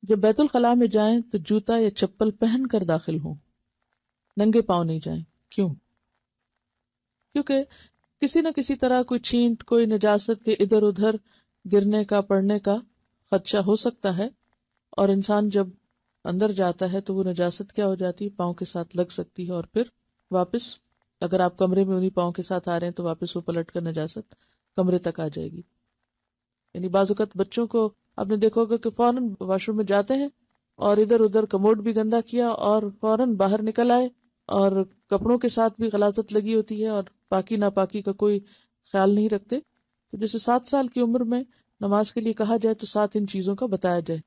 جب بیت الخلاء میں جائیں تو جوتا یا چپل پہن کر داخل ہوں، ننگے پاؤں نہیں جائیں۔ کیوں؟ کیونکہ کسی نہ کسی طرح کوئی چھینٹ، کوئی نجاست کے ادھر ادھر گرنے کا، پڑنے کا خدشہ ہو سکتا ہے، اور انسان جب اندر جاتا ہے تو وہ نجاست کیا ہو جاتی ہے، پاؤں کے ساتھ لگ سکتی ہے، اور پھر واپس اگر آپ کمرے میں انہی پاؤں کے ساتھ آ رہے ہیں تو واپس وہ پلٹ کر نجاست کمرے تک آ جائے گی۔ یعنی بعض اوقات بچوں کو آپ نے دیکھا ہوگا کہ فوراً واش روم میں جاتے ہیں اور ادھر ادھر کموڈ بھی گندا کیا اور فوراً باہر نکل آئے، اور کپڑوں کے ساتھ بھی غلاظت لگی ہوتی ہے اور پاکی ناپاکی کا کوئی خیال نہیں رکھتے۔ تو جیسے 7 سال کی عمر میں نماز کے لیے کہا جائے تو 7 ان چیزوں کا بتایا جائے۔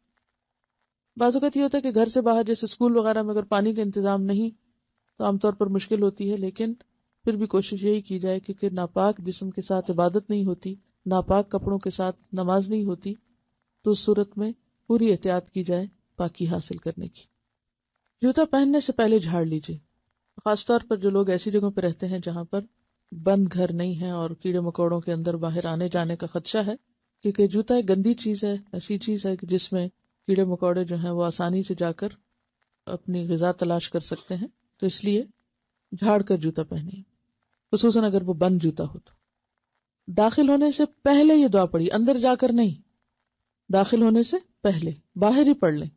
بعض اوقات یہ ہوتا ہے کہ گھر سے باہر جیسے اسکول وغیرہ میں اگر پانی کا انتظام نہیں تو عام طور پر مشکل ہوتی ہے، لیکن پھر بھی کوشش یہی کی جائے کیونکہ ناپاک جسم کے ساتھ عبادت نہیں ہوتی، ناپاک کپڑوں کے ساتھ نماز نہیں ہوتی، تو اس صورت میں پوری احتیاط کی جائے پاکی حاصل کرنے کی۔ جوتا پہننے سے پہلے جھاڑ لیجیے، خاص طور پر جو لوگ ایسی جگہوں پہ رہتے ہیں جہاں پر بند گھر نہیں ہے اور کیڑے مکوڑوں کے اندر باہر آنے جانے کا خدشہ ہے، کیونکہ جوتا ایک گندی چیز ہے، ایسی چیز ہے کہ جس میں کیڑے مکوڑے جو ہیں وہ آسانی سے جا کر اپنی غذا تلاش کر سکتے ہیں، تو اس لیے جھاڑ کر جوتا پہنیے، خصوصاً اگر وہ بند جوتا ہو تو۔ داخل ہونے سے پہلے یہ دعا پڑھی، اندر جا کر نہیں، داخل ہونے سے پہلے باہر ہی پڑھ لیں،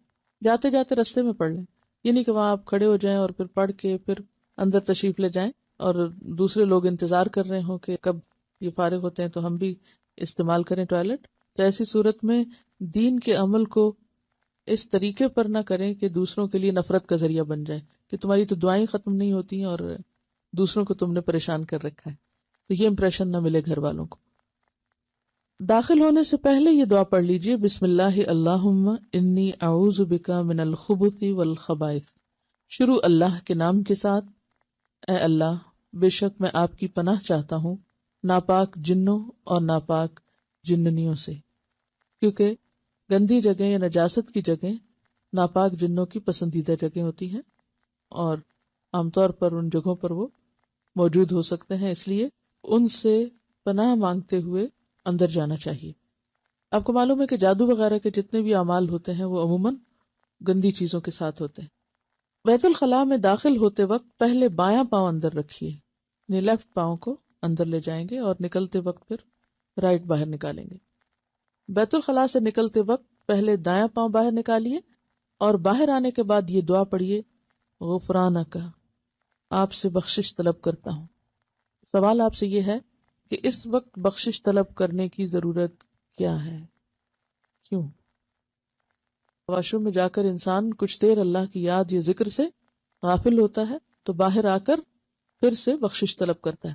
جاتے جاتے رستے میں پڑھ لیں، یہ نہیں کہ وہاں آپ کھڑے ہو جائیں اور پھر پڑھ کے پھر اندر تشریف لے جائیں اور دوسرے لوگ انتظار کر رہے ہوں کہ کب یہ فارغ ہوتے ہیں تو ہم بھی استعمال کریں ٹوائلٹ۔ تو ایسی صورت میں دین کے عمل کو اس طریقے پر نہ کریں کہ دوسروں کے لیے نفرت کا ذریعہ بن جائے کہ تمہاری تو دعائیں ختم نہیں ہوتی ہیں اور دوسروں کو تم نے پریشان کر رکھا ہے، تو یہ امپریشن نہ ملے گھر والوں کو۔ داخل ہونے سے پہلے یہ دعا پڑھ لیجئے، بسم اللہ اللہم انی اعوذ بک من الخبث والخبائث۔ شروع اللہ کے نام کے ساتھ، اے اللہ بے شک میں آپ کی پناہ چاہتا ہوں ناپاک جنوں اور ناپاک جننیوں سے، کیونکہ گندی جگہ یا نجاست کی جگہ ناپاک جنوں کی پسندیدہ جگہ ہوتی ہیں اور عام طور پر ان جگہوں پر وہ موجود ہو سکتے ہیں، اس لیے ان سے پناہ مانگتے ہوئے اندر جانا چاہیے۔ آپ کو معلوم ہے کہ جادو وغیرہ کے جتنے بھی اعمال ہوتے ہیں وہ عموماً گندی چیزوں کے ساتھ ہوتے ہیں۔ بیت الخلاء میں داخل ہوتے وقت پہلے بایاں پاؤں اندر رکھیے، یعنی لیفٹ پاؤں کو اندر لے جائیں گے اور نکلتے وقت پھر رائٹ باہر نکالیں گے۔ بیت الخلاء سے نکلتے وقت پہلے دایاں پاؤں باہر نکالیے اور باہر آنے کے بعد یہ دعا پڑھیے، غفرانک، آپ سے بخشش طلب کرتا ہوں۔ سوال آپ سے یہ ہے کہ اس وقت بخشش طلب کرنے کی ضرورت کیا ہے؟ کیوں؟ واش روم میں جا کر انسان کچھ دیر اللہ کی یاد یا ذکر سے غافل ہوتا ہے تو باہر آ کر پھر سے بخشش طلب کرتا ہے۔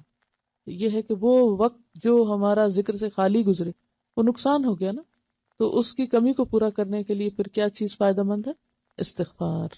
یہ ہے کہ وہ وقت جو ہمارا ذکر سے خالی گزرے وہ نقصان ہو گیا نا، تو اس کی کمی کو پورا کرنے کے لیے پھر کیا چیز فائدہ مند ہے؟ استغفار۔